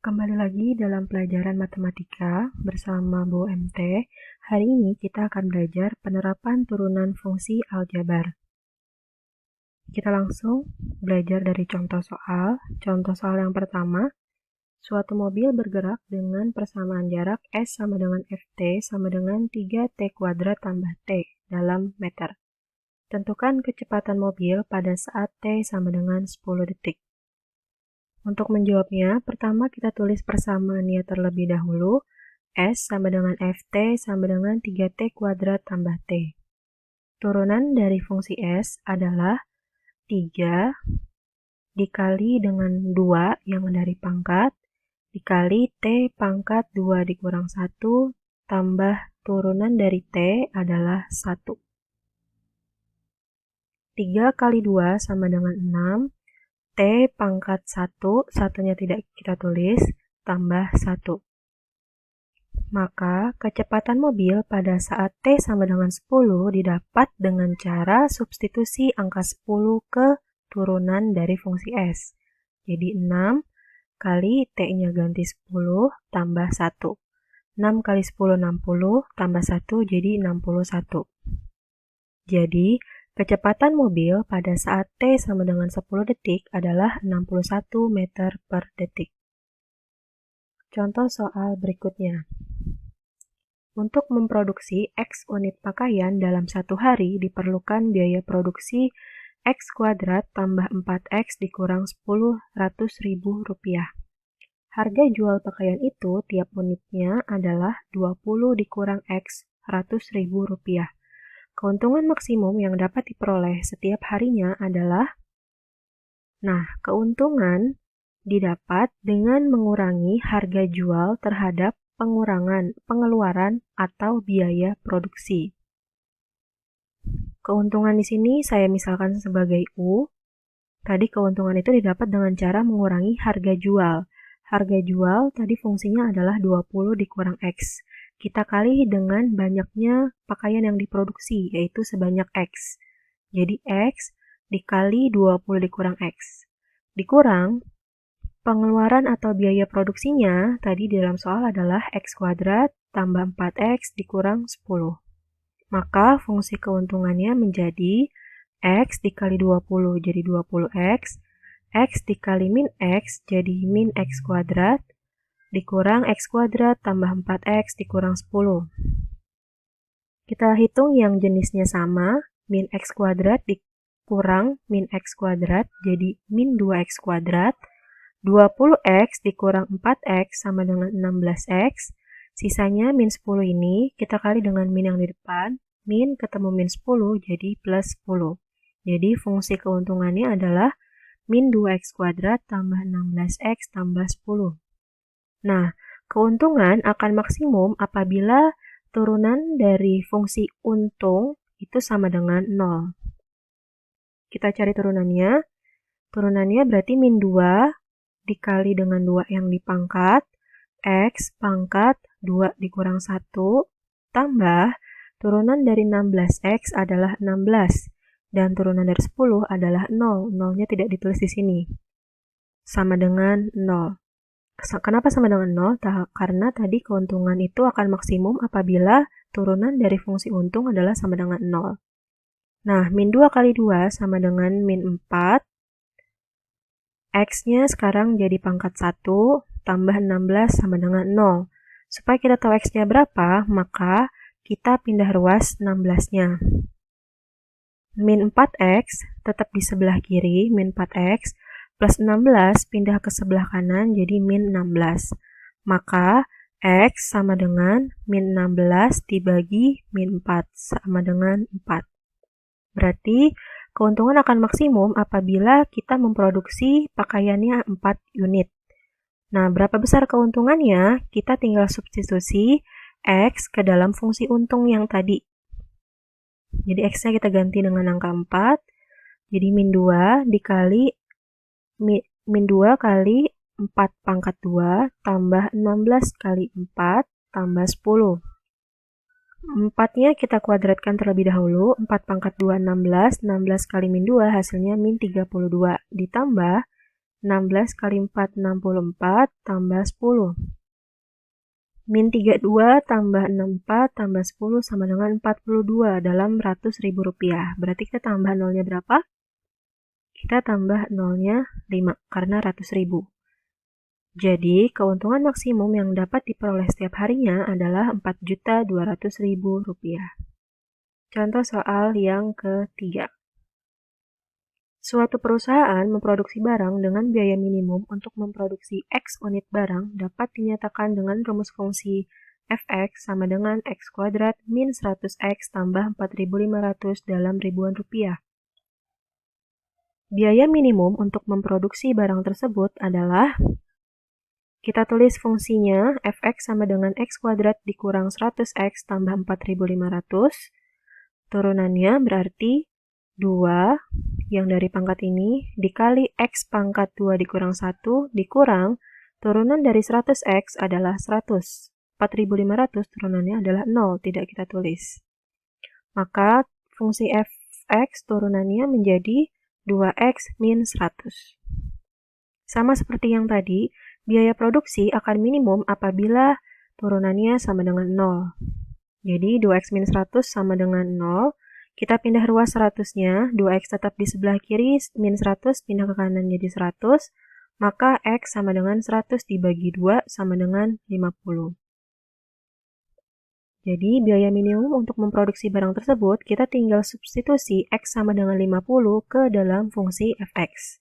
Kembali lagi dalam pelajaran matematika bersama Bu MT. Hari ini kita akan belajar penerapan turunan fungsi aljabar. Kita langsung belajar dari contoh soal. Contoh soal yang pertama, suatu mobil bergerak dengan persamaan jarak S sama dengan Ft sama dengan 3T kuadrat tambah T dalam meter. Tentukan kecepatan mobil pada saat T sama dengan 10 detik. Untuk menjawabnya, pertama kita tulis persamaannya terlebih dahulu. S sama dengan Ft sama dengan 3T kuadrat tambah T. Turunan dari fungsi S adalah 3 dikali dengan 2 yang dari pangkat, dikali T pangkat 2 dikurang 1, tambah turunan dari T adalah 1. 3 kali 2 sama dengan 6. T pangkat 1, satunya tidak kita tulis, tambah 1. Maka kecepatan mobil pada saat T sama dengan 10 didapat dengan cara substitusi angka 10 ke turunan dari fungsi S. Jadi 6 kali T-nya ganti 10 tambah 1. 6 kali 10 60 tambah 1 jadi 61. Jadi kecepatan mobil pada saat T sama dengan 10 detik adalah 61 meter per detik. Contoh soal berikutnya. Untuk memproduksi X unit pakaian dalam satu hari diperlukan biaya produksi X kuadrat tambah 4X dikurang 10.100.000 rupiah. Harga jual pakaian itu tiap unitnya adalah 20 dikurang X 100.000 rupiah. Keuntungan maksimum yang dapat diperoleh setiap harinya adalah, keuntungan didapat dengan mengurangi harga jual terhadap pengeluaran atau biaya produksi. Keuntungan di sini saya misalkan sebagai U. Tadi keuntungan itu didapat dengan cara mengurangi harga jual. Harga jual tadi fungsinya adalah 20 dikurang X. Kita kali dengan banyaknya pakaian yang diproduksi, yaitu sebanyak X. Jadi X dikali 20 dikurang X. Dikurang pengeluaran atau biaya produksinya tadi di dalam soal adalah X kuadrat tambah 4X dikurang 10. Maka fungsi keuntungannya menjadi X dikali 20 jadi 20X, X dikali min X jadi min X kuadrat, dikurang X kuadrat tambah 4X dikurang 10. Kita hitung yang jenisnya sama, min X kuadrat dikurang min X kuadrat jadi min 2X kuadrat, 20X dikurang 4X sama dengan 16X, sisanya min 10 ini kita kali dengan min yang di depan, min ketemu min 10 jadi plus 10. Jadi fungsi keuntungannya adalah min 2X kuadrat tambah 16X tambah 10. Keuntungan akan maksimum apabila turunan dari fungsi untung itu sama dengan 0. Kita cari turunannya. Turunannya berarti min 2 dikali dengan 2 yang dipangkat, X pangkat 2 dikurang 1, tambah turunan dari 16X adalah 16, dan turunan dari 10 adalah 0. 0-nya tidak ditulis di sini. Sama dengan 0. Kenapa sama dengan 0? Karena tadi keuntungan itu akan maksimum apabila turunan dari fungsi untung adalah sama dengan 0. Min 2 kali 2 sama dengan min 4. X-nya sekarang jadi pangkat 1, tambah 16 sama dengan 0. Supaya kita tahu X-nya berapa, maka kita pindah ruas 16-nya. Min 4X tetap di sebelah kiri, min 4X, plus 16 pindah ke sebelah kanan jadi min 16. Maka X sama dengan min 16 dibagi min 4 sama dengan 4. Berarti keuntungan akan maksimum apabila kita memproduksi pakaiannya 4 unit. Berapa besar keuntungannya? Kita tinggal substitusi X ke dalam fungsi untung yang tadi. Jadi X-nya kita ganti dengan angka 4. Jadi min 2 dikali min 2 kali 4 pangkat 2 tambah 16 kali 4 tambah 10. 4-nya kita kuadratkan terlebih dahulu. 4 pangkat 2 16, 16 kali min 2 hasilnya min 32. Ditambah 16 kali 4, 64, tambah 10. Min 32 tambah 64 tambah 10 sama dengan 42 dalam ratus ribu rupiah. Berarti kita tambah nolnya berapa? Kita tambah nolnya 5 karena ratus ribu. Jadi, keuntungan maksimum yang dapat diperoleh setiap harinya adalah 4.200.000 rupiah. Contoh soal yang ketiga. Suatu perusahaan memproduksi barang dengan biaya minimum untuk memproduksi X unit barang dapat dinyatakan dengan rumus fungsi Fx sama dengan X kuadrat min 100X tambah 4.500 dalam ribuan rupiah. Biaya minimum untuk memproduksi barang tersebut adalah, kita tulis fungsinya Fx sama dengan X kuadrat dikurang 100X tambah 4.500. Turunannya berarti 2 yang dari pangkat ini dikali X pangkat 2 dikurang 1 dikurang turunan dari 100X adalah 100. 4.500 turunannya adalah 0, tidak kita tulis. Maka fungsi Fx turunannya menjadi 2X min 100. Sama seperti yang tadi, biaya produksi akan minimum apabila turunannya sama dengan 0. Jadi 2X min 100 sama dengan 0. Kita pindah ruas 100-nya, 2X tetap di sebelah kiri, min 100 pindah ke kanan jadi 100. Maka X sama dengan 100 dibagi 2 sama dengan 50. Jadi biaya minimum untuk memproduksi barang tersebut, kita tinggal substitusi X sama dengan 50 ke dalam fungsi Fx.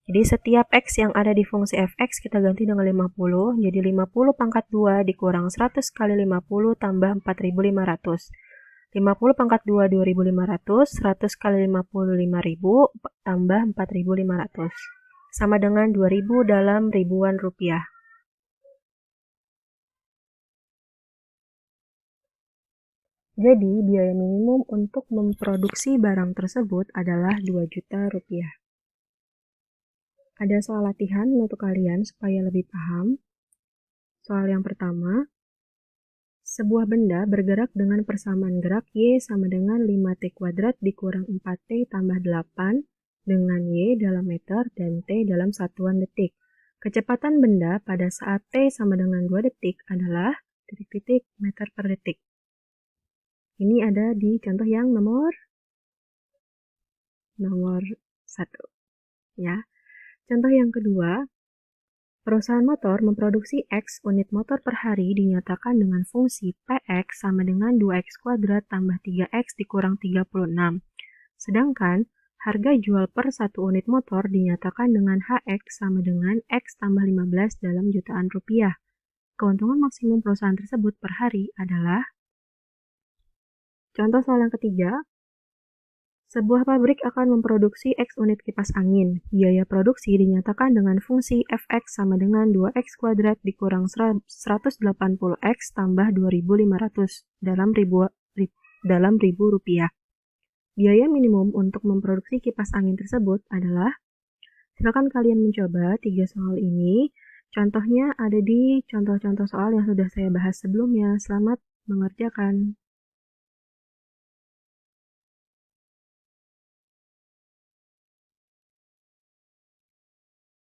Jadi setiap X yang ada di fungsi Fx kita ganti dengan 50, jadi 50 pangkat 2 dikurang 100 kali 50 tambah 4.500. 50 pangkat 2, 2.500, 100 kali 50, 5.000, tambah 4.500. Sama dengan 2.000 dalam ribuan rupiah. Jadi, biaya minimum untuk memproduksi barang tersebut adalah 2 juta rupiah. Ada soal latihan untuk kalian supaya lebih paham. Soal yang pertama, sebuah benda bergerak dengan persamaan gerak Y sama dengan 5T kuadrat dikurang 4T tambah 8 dengan Y dalam meter dan T dalam satuan detik. Kecepatan benda pada saat T sama dengan 2 detik adalah titik-titik meter per detik. Ini ada di contoh yang nomor 1. Ya. Contoh yang kedua, perusahaan motor memproduksi X unit motor per hari dinyatakan dengan fungsi Px sama dengan 2X kuadrat tambah 3X dikurang 36. Sedangkan harga jual per satu unit motor dinyatakan dengan Hx sama dengan X tambah 15 dalam jutaan rupiah. Keuntungan maksimum perusahaan tersebut per hari adalah, contoh soal yang ketiga, sebuah pabrik akan memproduksi X unit kipas angin. Biaya produksi dinyatakan dengan fungsi Fx sama dengan 2X kuadrat dikurang 180X tambah 2.500 dalam ribu rupiah. Biaya minimum untuk memproduksi kipas angin tersebut adalah, silakan kalian mencoba 3 soal ini. Contohnya ada di contoh-contoh soal yang sudah saya bahas sebelumnya. Selamat mengerjakan.